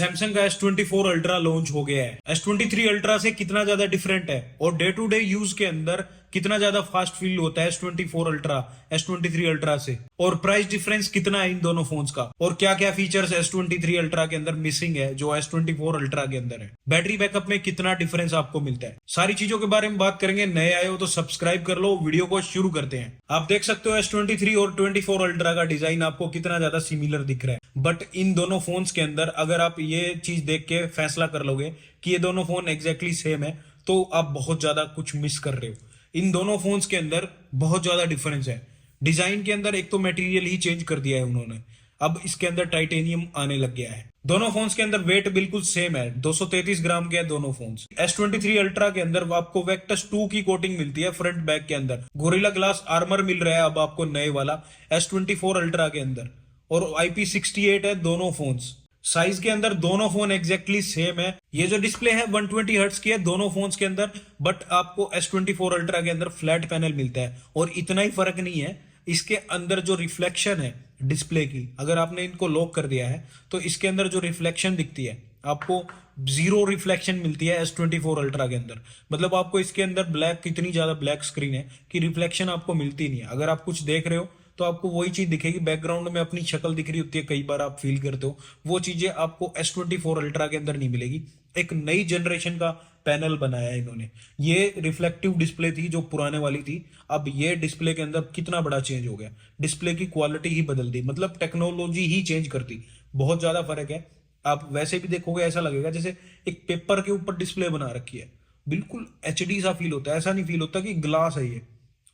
Samsung का S24 ultra launch हो गया है। S23 अल्ट्रा से कितना ज्यादा डिफरेंट है और डे टू डे यूज के अंदर कितना ज्यादा फास्ट फील होता है S24 अल्ट्रा S23 अल्ट्रा से, और प्राइस डिफरेंस कितना है इन दोनों फोन्स का, और क्या क्या फीचर्स S23 अल्ट्रा के अंदर मिसिंग है जो S24 अल्ट्रा के अंदर है, बैटरी बैकअप में कितना डिफरेंस आपको मिलता है, सारी चीजों के बारे में बात करेंगे। नए आए हो तो सब्सक्राइब कर लो। वीडियो को शुरू करते हैं। आप देख सकते हो S23 और 24 अल्ट्रा का डिजाइन आपको कितना ज्यादा सिमिलर दिख रहा है, बट इन दोनों फोन्स के अंदर अगर आप ये चीज देख के फैसला कर लोगे कि ये दोनों फोन एग्जैक्टली सेम है तो आप बहुत ज्यादा कुछ मिस कर रहे हो। इन दोनों फोन्स के अंदर बहुत ज्यादा डिफरेंस है। डिजाइन के अंदर एक तो मटेरियल ही चेंज कर दिया है उन्होंने, अब इसके अंदर टाइटेनियम आने लग गया है। दोनों फोन्स के अंदर वेट बिल्कुल सेम है, 233 ग्राम के है दोनों फोन्स। S23 अल्ट्रा के अंदर आपको वेक्टस 2 की कोटिंग मिलती है फ्रंट बैक के अंदर। गोरिल्ला ग्लास आर्मर मिल रहा है अब आपको नए वाला S24 अल्ट्रा के अंदर, और IP68 है दोनों फोन्स। साइज के अंदर दोनों फोन एग्जैक्टली सेम है। ये जो डिस्प्ले है 120 हर्ट्ज की है दोनों फोन्स के अंदर, बट आपको S24 अल्ट्रा के अंदर फ्लैट पैनल मिलता है, और इतना ही फर्क नहीं है, इसके अंदर जो रिफ्लेक्शन है डिस्प्ले की, अगर आपने इनको लॉक कर दिया है तो इसके अंदर जो रिफ्लेक्शन दिखती है आपको जीरो रिफ्लेक्शन मिलती है S24 अल्ट्रा के अंदर। मतलब आपको इसके अंदर ब्लैक, कितनी ज्यादा ब्लैक स्क्रीन है कि रिफ्लेक्शन आपको मिलती नहीं है। अगर आप कुछ देख रहे हो तो आपको वही चीज दिखेगी, बैकग्राउंड में अपनी शक्ल दिख रही होती है, कई बार आप फील करते हो, वो चीजें आपको S24 अल्ट्रा के अंदर नहीं मिलेगी। एक नई जनरेशन का पैनल बनाया है इन्होंने। ये रिफ्लेक्टिव डिस्प्ले थी जो पुराने वाली थी, अब ये डिस्प्ले के अंदर कितना बड़ा चेंज हो गया, डिस्प्ले की क्वालिटी ही बदल दी, मतलब टेक्नोलॉजी ही चेंज कर दी। बहुत ज्यादा फर्क है। आप वैसे भी देखोगे ऐसा लगेगा जैसे एक पेपर के ऊपर डिस्प्ले बना रखी है, बिल्कुल HD सा फील होता है। ऐसा नहीं फील होता कि ग्लास है, ये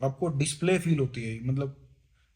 आपको डिस्प्ले फील होती है। मतलब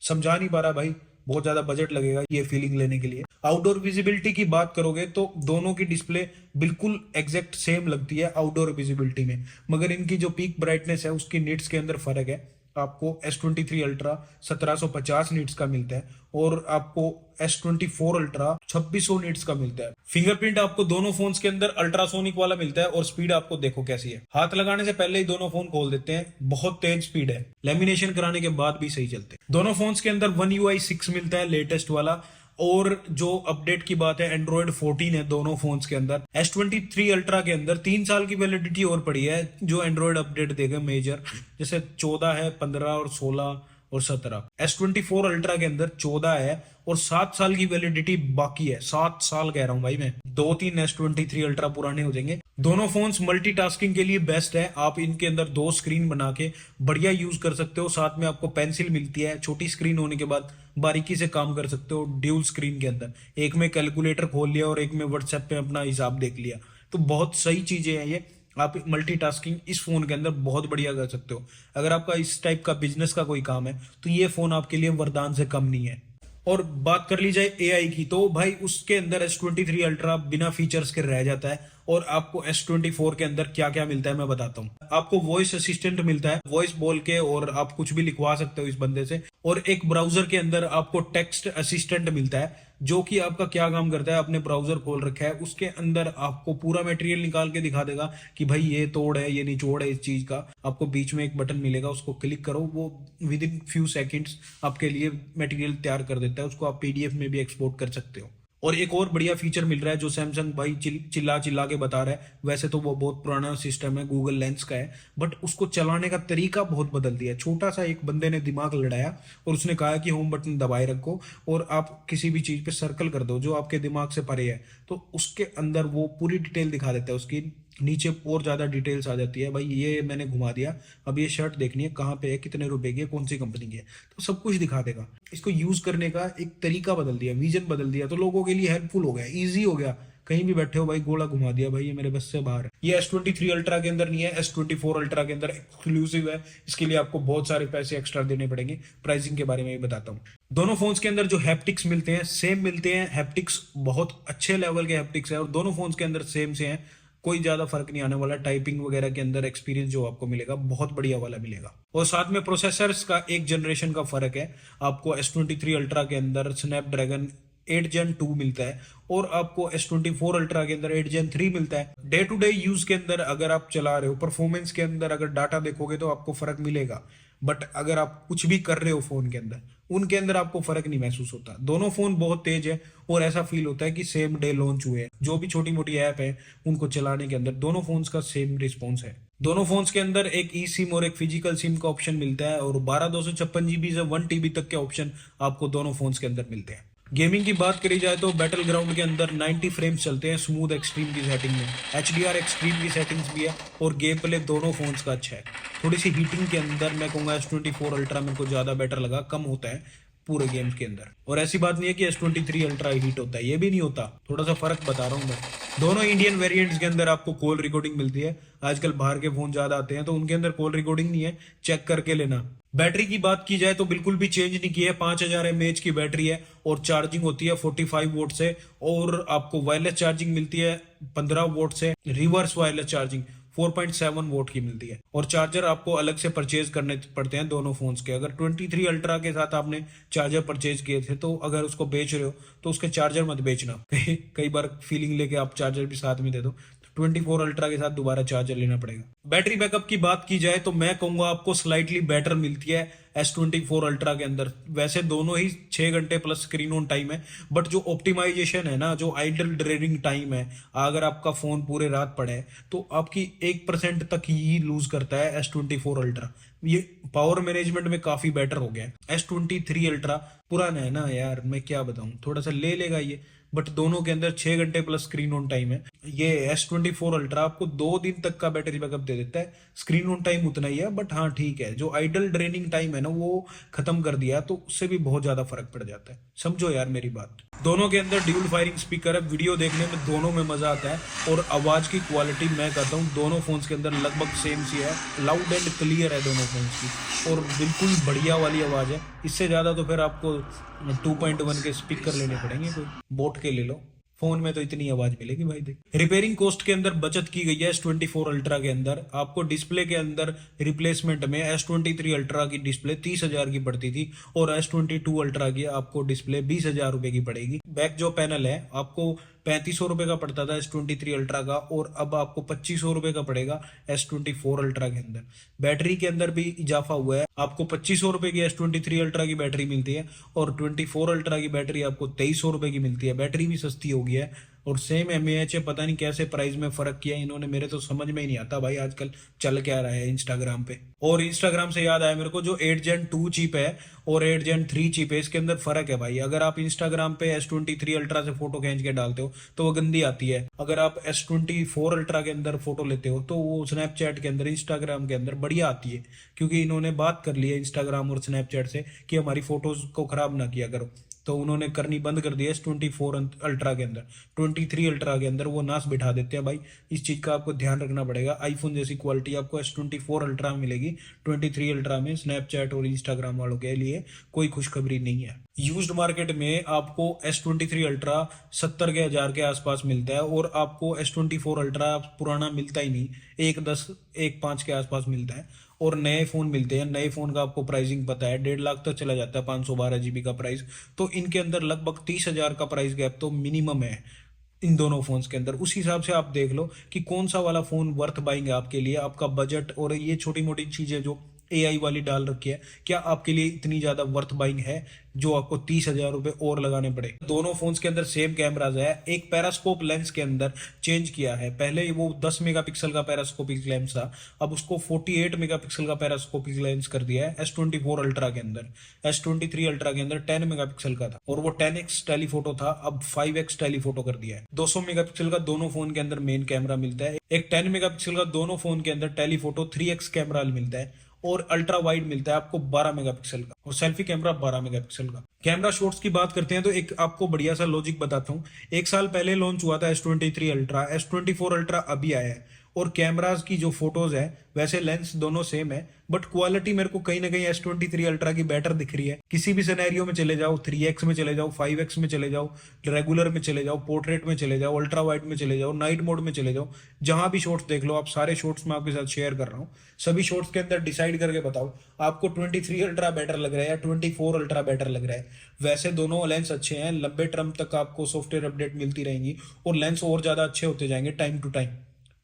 समझा नहीं पा रहा भाई, बहुत ज्यादा बजट लगेगा ये फीलिंग लेने के लिए। आउटडोर विजिबिलिटी की बात करोगे तो दोनों की डिस्प्ले बिल्कुल एग्जैक्ट सेम लगती है आउटडोर विजिबिलिटी में, मगर इनकी जो पीक ब्राइटनेस है उसकी निट्स के अंदर फर्क है। आपको S23 अल्ट्रा 1750 निट्स का मिलता है और आपको S24 अल्ट्रा 2600 निट्स का मिलता है। फिंगरप्रिंट आपको दोनों फोन्स के अंदर अल्ट्रासोनिक वाला मिलता है, और स्पीड आपको देखो कैसी है, हाथ लगाने से पहले ही दोनों फोन खोल देते हैं, बहुत तेज स्पीड है। लेमिनेशन कराने के बाद भी सही चलते हैं। दोनों फोन्स के अंदर One UI 6 मिलता है, लेटेस्ट वाला। और जो अपडेट की बात है, एंड्रॉइड 14 है दोनों फोन्स के अंदर। S23 अल्ट्रा के अंदर 3 साल की वैलिडिटी और पड़ी है जो एंड्रॉइड अपडेट देगा मेजर, जैसे 14 है, 15 और 16 और 17। S24 अल्ट्रा के अंदर 14 है और 7 साल की वैलिडिटी बाकी है। 7 साल कह रहा हूं भाई मैं, 2-3 S23 अल्ट्रा पुराने हो जाएंगे। दोनों फोन्स मल्टीटास्किंग के लिए बेस्ट है। आप इनके अंदर 2 स्क्रीन बना के बढ़िया यूज कर सकते हो। साथ में आपको पेंसिल मिलती है, छोटी स्क्रीन होने के बाद बारीकी से काम कर सकते हो ड्यूल स्क्रीन के अंदर। एक में कैलकुलेटर खोल लिया और एक में व्हाट्सएप पे अपना हिसाब देख लिया, तो बहुत सही चीजें हैं ये। आप मल्टीटास्किंग इस फोन के अंदर बहुत बढ़िया कर सकते हो। अगर आपका इस टाइप का बिजनेस का कोई काम है तो ये फोन आपके लिए वरदान से कम नहीं है। और बात कर ली जाए AI की, तो भाई उसके अंदर S23 अल्ट्रा बिना फीचर्स के रह जाता है। और आपको S24 के अंदर क्या क्या मिलता है मैं बताता हूँ। आपको वॉइस असिस्टेंट मिलता है, वॉइस बोल के और आप कुछ भी लिखवा सकते हो इस बंदे से। और एक ब्राउजर के अंदर आपको टेक्स्ट असिस्टेंट मिलता है, जो कि आपका क्या काम करता है, अपने ब्राउजर खोल रखा है उसके अंदर आपको पूरा मटेरियल निकाल के दिखा देगा कि भाई ये तोड़ है, ये निचोड़ है इस चीज का। आपको बीच में एक बटन मिलेगा, उसको क्लिक करो, वो विद इन फ्यू सेकेंड्स आपके लिए मटेरियल तैयार कर देता है। उसको आप PDF में भी एक्सपोर्ट कर सकते हो। और एक और बढ़िया फीचर मिल रहा है जो सैमसंग भाई चिल्ला चिल्ला के बता रहा है। वैसे तो वो बहुत पुराना सिस्टम है, गूगल लेंस का है, बट उसको चलाने का तरीका बहुत बदल दिया है। छोटा सा एक बंदे ने दिमाग लड़ाया और उसने कहा कि होम बटन दबाए रखो और आप किसी भी चीज पे सर्कल कर दो जो आपके दिमाग से परे है, तो उसके अंदर वो पूरी डिटेल दिखा देता है। उसकी नीचे और ज्यादा डिटेल्स आ जाती है, भाई ये मैंने घुमा दिया, अब ये शर्ट देखनी है कहाँ पे है, कितने रुपए की है, कौन सी कंपनी की है, तो सब कुछ दिखा देगा। इसको यूज करने का एक तरीका बदल दिया, विजन बदल दिया, तो लोगों के लिए हेल्पफुल हो गया, इजी हो गया। कहीं भी बैठे हो भाई, गोला घुमा दिया, भाई ये मेरे बस से बाहर है। ये S23 अल्ट्रा के अंदर नहीं है, S24 अल्ट्रा के अंदर एक्सक्लूसिव है। इसके लिए आपको बहुत सारे पैसे एक्स्ट्रा देने पड़ेंगे। प्राइसिंग के बारे में भी बताता हूँ। दोनों फोन्स के अंदर जो हैप्टिक्स मिलते हैं सेम मिलते हैं। हैप्टिक्स बहुत अच्छे लेवल के हैप्टिक्स है और दोनों फोन्स के अंदर सेम से हैं, कोई ज्यादा फर्क नहीं आने वाला। टाइपिंग वगैरह के अंदर एक्सपीरियंस जो आपको मिलेगा बहुत बढ़िया वाला मिलेगा। और साथ में प्रोसेसर्स का एक जनरेशन का फर्क है। आपको S23 अल्ट्रा के अंदर स्नैपड्रैगन 8 Gen 2 मिलता है और आपको S24 अल्ट्रा के अंदर 8 Gen 3 मिलता है। डे टू डे यूज के अंदर अगर आप चला रहे हो, परफॉर्मेंस के अंदर अगर डाटा देखोगे तो आपको फर्क मिलेगा। बट अगर आप कुछ भी कर रहे हो फोन के अंदर, उनके अंदर आपको फर्क नहीं महसूस होता। दोनों फोन बहुत तेज है और ऐसा फील होता है कि सेम डे लॉन्च हुए हैं। जो भी छोटी मोटी ऐप है उनको चलाने के अंदर दोनों फोन्स का सेम रिस्पॉन्स है। दोनों फोन्स के अंदर एक ई सिम और एक फिजिकल सिम का ऑप्शन मिलता है और 12/256 GB से 1 TB तक के ऑप्शन आपको दोनों फोन्स के अंदर मिलते हैं। गेमिंग की बात करी जाए तो बैटल ग्राउंड के अंदर 90 फ्रेम्स चलते हैं स्मूथ एक्सट्रीम की सेटिंग में, HDR एक्सट्रीम की सेटिंग्स भी है और गेम प्ले दोनों फोन्स का अच्छा है। थोड़ी सी हीटिंग के अंदर मैं कहूँगा S24 अल्ट्रा मेरे को ज़्यादा बेटर लगा, कम होता है पूरे गेम्स के अंदर। और ऐसी बात नहीं है कि S23 अल्ट्रा हीट होता है, ये भी नहीं होता, थोड़ा सा फर्क बता रहा हूँ मैं। दोनों इंडियन वेरिएंट्स के अंदर आपको कॉल रिकॉर्डिंग मिलती है। आजकल बाहर के फोन ज्यादा आते हैं तो उनके अंदर कॉल रिकॉर्डिंग नहीं है, चेक करके लेना। बैटरी की बात की जाए तो बिल्कुल भी चेंज नहीं की है, 5000 mAh की बैटरी है और चार्जिंग होती है 45 वोट से और आपको वायरलेस चार्जिंग मिलती है 15 वोट से, रिवर्स वायरलेस चार्जिंग 4.7 वोट की मिलती है। और चार्जर आपको अलग से परचेज करने पड़ते हैं दोनों फोन्स के। अगर 23 अल्ट्रा के साथ आपने चार्जर परचेज किए थे तो अगर उसको बेच रहे हो तो उसके चार्जर मत बेचना कई बार फीलिंग लेके आप चार्जर भी साथ में दे दो, 24 अल्ट्रा के साथ दोबारा चार्जर लेना पड़ेगा। बैटरी बैकअप की बात की जाए तो मैं कहूंगा आपको स्लाइटली बेटर मिलती है S24 अल्ट्रा के अंदर। वैसे दोनों ही 6 घंटे प्लस स्क्रीन ऑन टाइम है, बट जो ऑप्टिमाइजेशन है ना, जो आइडल ड्रेनिंग टाइम है, अगर आपका फोन पूरे रात पड़े तो आपकी 1% तक ही लूज करता है S24 अल्ट्रा। ये पावर मैनेजमेंट में काफी बेटर हो गया है। S23 अल्ट्रा पुराना है ना यार, मैं क्या बताऊं, थोड़ा सा ले लेगा ये, बट दोनों के अंदर 6 घंटे प्लस स्क्रीन ऑन टाइम है। ये S24 अल्ट्रा आपको 2 दिन तक का बैटरी बैकअप दे देता है, स्क्रीन ऑन टाइम उतना ही है, बट हाँ ठीक है, जो आइडल ड्रेनिंग टाइम है ना वो खत्म कर दिया तो उससे भी बहुत ज्यादा फर्क पड़ जाता है। समझो यार मेरी बात। दोनों के अंदर ड्यूल फायरिंग स्पीकर है, वीडियो देखने में दोनों में मजा आता है और आवाज की क्वालिटी मैं कहता हूँ दोनों फोन्स के अंदर लगभग सेम सी है, लाउड एंड क्लियर है दोनों फोन्स की और बिल्कुल बढ़िया वाली आवाज है। इससे ज्यादा तो फिर आपको 2.1 के स्पीकर लेने पड़ेंगे, कोई बोट के ले लो, फोन में तो इतनी आवाज मिलेगी भाई। देख, रिपेयरिंग कॉस्ट के अंदर बचत की गई है S24 अल्ट्रा के अंदर। आपको डिस्प्ले के अंदर रिप्लेसमेंट में S23 अल्ट्रा की डिस्प्ले 30,000 की पड़ती थी और S22 अल्ट्रा की आपको डिस्प्ले 20,000 रुपए की पड़ेगी। बैक जो पैनल है आपको 3500 रुपए का पड़ता था S23 अल्ट्रा का और अब आपको 2500 रुपए का पड़ेगा S24 अल्ट्रा के अंदर। बैटरी के अंदर भी इजाफा हुआ है, आपको 2500 रुपए की S23 अल्ट्रा की बैटरी मिलती है और 24 अल्ट्रा की बैटरी आपको 2300 रुपए की मिलती है। बैटरी भी सस्ती होगी है और सेम mAh है, पता नहीं कैसे प्राइस में फर्क किया इन्होंने, मेरे तो समझ में ही नहीं आता भाई आजकल चल क्या रहा है इंस्टाग्राम पे। और इंस्टाग्राम से याद आया मेरे को, जो 8 Gen 2 चिप है और 8 Gen 3 चिप है, इसके अंदर फर्क है भाई। अगर आप इंस्टाग्राम पे S23 अल्ट्रा से फोटो खींच के डालते हो तो वो गंदी आती है, अगर आप S24 अल्ट्रा के अंदर फोटो लेते हो तो वो स्नैपचैट के अंदर, इंस्टाग्राम के अंदर बढ़िया आती है, क्योंकि इन्होंने बात कर ली है इंस्टाग्राम और स्नैपचैट से कि हमारी फोटोज को खराब ना किया करो, तो उन्होंने करनी बंद कर दिया S24 अल्ट्रा के अंदर। 23 अल्ट्रा के अंदर वो नाश बिठा देते हैं भाई, इस चीज का आपको ध्यान रखना पड़ेगा। आईफोन जैसी क्वालिटी आपको S24 अल्ट्रा में मिलेगी, 23 अल्ट्रा में स्नैपचैट और इंस्टाग्राम वालों के लिए कोई खुशखबरी नहीं है। यूज्ड मार्केट में आपको S23 अल्ट्रा 70,000 के आसपास मिलता है और आपको S24 अल्ट्रा पुराना मिलता ही नहीं, 1.10 1.5 के आसपास मिलता है। और नए फोन मिलते हैं, नए फोन का आपको प्राइसिंग पता है, 1.5 लाख तक चला जाता है 512 GB का प्राइस, तो इनके अंदर लगभग 30,000 का प्राइस गैप तो मिनिमम है इन दोनों फोन्स के अंदर। उस हिसाब से आप देख लो कि कौन सा वाला फोन वर्थ बाइंग है आपके लिए, आपका बजट और ये छोटी मोटी चीजें जो AI वाली डाल रखी है, क्या आपके लिए इतनी ज्यादा वर्थ बाइंग है जो आपको 30,000 रुपए और लगाने पड़े। दोनों फोन्स के अंदर सेम कैमराज है, एक पैरास्कोप लेंस के अंदर चेंज किया है, पहले वो 10 मेगापिक्सल का पैरास्कोपिक लेंस था, अब उसको 48 मेगापिक्सल का पैरास्कोपिक लेंस कर दिया है S24 अल्ट्रा के अंदर। S23 अल्ट्रा के अंदर 10 मेगापिक्सल का था और वो 10x टेलीफोटो था, अब 5x टेलीफोटो कर दिया है। 200 मेगापिक्सल का दोनों फोन के अंदर मेन कैमरा मिलता है, एक 10 मेगापिक्सल का दोनों फोन के अंदर टेलीफोटो 3x कैमरा मिलता है और अल्ट्रा वाइड मिलता है आपको 12 मेगापिक्सल का और सेल्फी कैमरा 12 मेगापिक्सल का। कैमरा शॉट्स की बात करते हैं तो एक आपको बढ़िया सा लॉजिक बताता हूँ। 1 साल पहले लॉन्च हुआ था S23 अल्ट्रा, S24 अल्ट्रा अभी आया है और कैमरास की जो फोटोज है, वैसे लेंस दोनों सेम है, बट क्वालिटी मेरे को कहीं ना कहीं S23 अल्ट्रा की बेटर दिख रही है। किसी भी सिनेरियो में चले जाओ, 3x में चले जाओ, 5x में चले जाओ, रेगुलर में चले जाओ, पोर्ट्रेट में चले जाओ, अल्ट्रा वाइड में चले जाओ, नाइट मोड में चले जाओ, जहां भी शॉट्स देख लो आप, सारे शॉट्स मैं आपके साथ शेयर कर रहा हूँ। सभी शॉट्स के अंदर डिसाइड करके बताओ आपको 23 अल्ट्रा बेटर लग रहा है या 24 अल्ट्रा बेटर लग रहा है। वैसे दोनों लेंस अच्छे हैं, लंबे टर्म तक आपको सॉफ्टवेयर अपडेट मिलती रहेंगी और लेंस और ज्यादा अच्छे होते जाएंगे टाइम टू टाइम।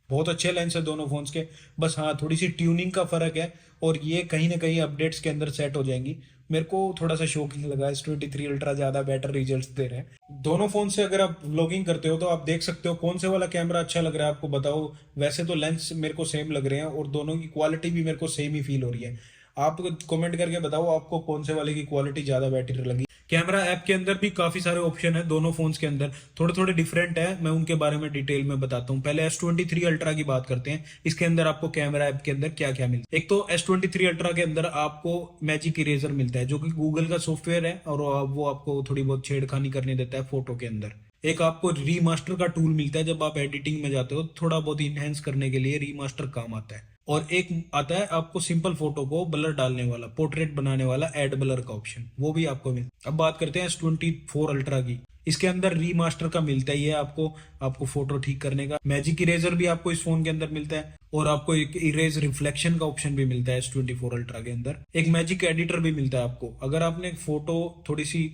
बहुत अच्छे लेंस है दोनों फोन्स के। बस हाँ, थोड़ी सी ट्यूनिंग का फर्क है, और ये कहीं ना कहीं अपडेट्स के अंदर सेट हो जाएंगी। मेरे को थोड़ा सा शॉकिंग लगा, S23 अल्ट्रा ज्यादा बेटर रिजल्ट्स दे रहे हैं दोनों फोन से। अगर आप व्लॉगिंग करते हो तो आप देख सकते हो कौन से वाला कैमरा अच्छा लग रहा है आपको, बताओ। वैसे तो लेंस मेरे को सेम लग रहे हैं और दोनों की क्वालिटी भी मेरे को सेम ही फील हो रही है। आप कमेंट करके बताओ आपको कौन से वाले की क्वालिटी ज्यादा बेटर लगी। कैमरा ऐप के अंदर भी काफी सारे ऑप्शन है दोनों फोन्स के अंदर, थोड़े थोड़े डिफरेंट है, मैं उनके बारे में डिटेल में बताता हूँ। पहले S23 अल्ट्रा की बात करते हैं। इसके अंदर आपको कैमरा ऐप के अंदर क्या क्या मिलता है। एक तो S23 अल्ट्रा के अंदर आपको मैजिक इरेजर मिलता है, जो कि गूगल का सॉफ्टवेयर है, और वो आपको थोड़ी बहुत छेड़खानी करने देता है फोटो के अंदर। एक आपको रीमास्टर का टूल मिलता है, जब आप एडिटिंग में जाते हो थोड़ा बहुत इनहेंस करने के लिए रीमास्टर काम आता है। और एक आता है आपको सिंपल फोटो को ब्लर डालने वाला, पोर्ट्रेट बनाने वाला ऐड ब्लर का ऑप्शन, वो भी आपको मिलता है। अब बात करते हैं S24 अल्ट्रा की। इसके अंदर रीमास्टर का मिलता ही है आपको फोटो ठीक करने का। मैजिक इरेजर भी आपको इस फोन के अंदर मिलता है, और आपको एक इरेज रिफ्लेक्शन का ऑप्शन भी मिलता है S24 अल्ट्रा के अंदर। एक मैजिक एडिटर भी मिलता है आपको, अगर आपने फोटो थोड़ी सी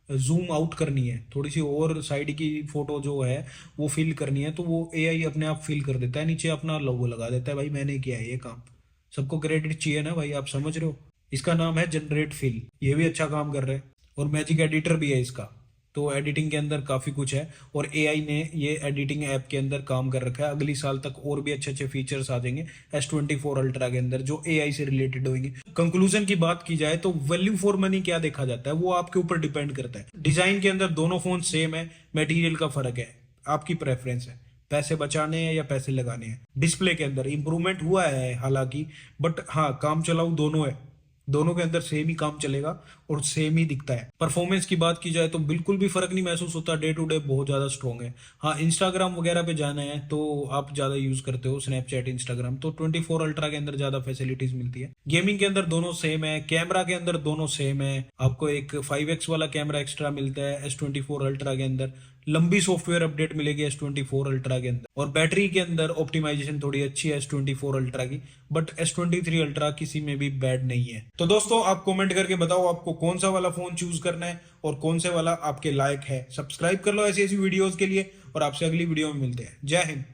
जूम आउट करनी है, थोड़ी सी और साइड की फोटो जो है वो फिल करनी है, तो वो एआई अपने आप फिल कर देता है, नीचे अपना लोगो लगा देता है। भाई मैंने किया है ये काम, सबको क्रेडिट चाहिए ना भाई, आप समझ रहे हो। इसका नाम है जनरेट फिल, ये भी अच्छा काम कर रहा है, और मैजिक एडिटर भी है इसका। तो एडिटिंग के अंदर काफी कुछ है, और एआई ने ये एडिटिंग ऐप के अंदर काम कर रखा है। अगली साल तक और भी अच्छे अच्छे फीचर्स आ जाएंगे S24 अल्ट्रा के अंदर, जो एआई से रिलेटेड होंगे। कंक्लूजन की बात की जाए तो वैल्यू फॉर मनी क्या देखा जाता है, वो आपके ऊपर डिपेंड करता है। डिजाइन के अंदर दोनों फोन सेम है, मटेरियल का फर्क है, आपकी प्रेफरेंस है, पैसे बचाने हैं या पैसे लगाने हैं। डिस्प्ले के अंदर इंप्रूवमेंट हुआ है हालांकि, बट हाँ, काम चलाऊ दोनों है, दोनों के अंदर सेम ही काम चलेगा और सेम ही दिखता है। परफॉर्मेंस की बात की जाए तो बिल्कुल भी फर्क नहीं महसूस होता, डे टू डे बहुत ज्यादा स्ट्रॉन्ग है। हाँ, इंस्टाग्राम वगैरह पे जाना है तो आप ज्यादा यूज करते हो स्नैपचैट, इंस्टाग्राम, तो 24 अल्ट्रा के अंदर ज्यादा फैसिलिटीज मिलती है। गेमिंग के अंदर दोनों सेम है, कैमरा के अंदर दोनों सेम है। आपको एक 5x वाला कैमरा एक्स्ट्रा मिलता है S24 अल्ट्रा के अंदर। लंबी सॉफ्टवेयर अपडेट मिलेगी S24 अल्ट्रा के अंदर, और बैटरी के अंदर ऑप्टिमाइजेशन थोड़ी अच्छी है S24 अल्ट्रा की, बट S23 अल्ट्रा किसी में भी बैड नहीं है। तो दोस्तों आप कमेंट करके बताओ आपको कौन सा वाला फोन चूज करना है और कौन से वाला आपके लायक है। सब्सक्राइब कर लो ऐसी ऐसी वीडियोस के लिए, और आपसे अगली वीडियो में मिलते हैं। जय हिंद।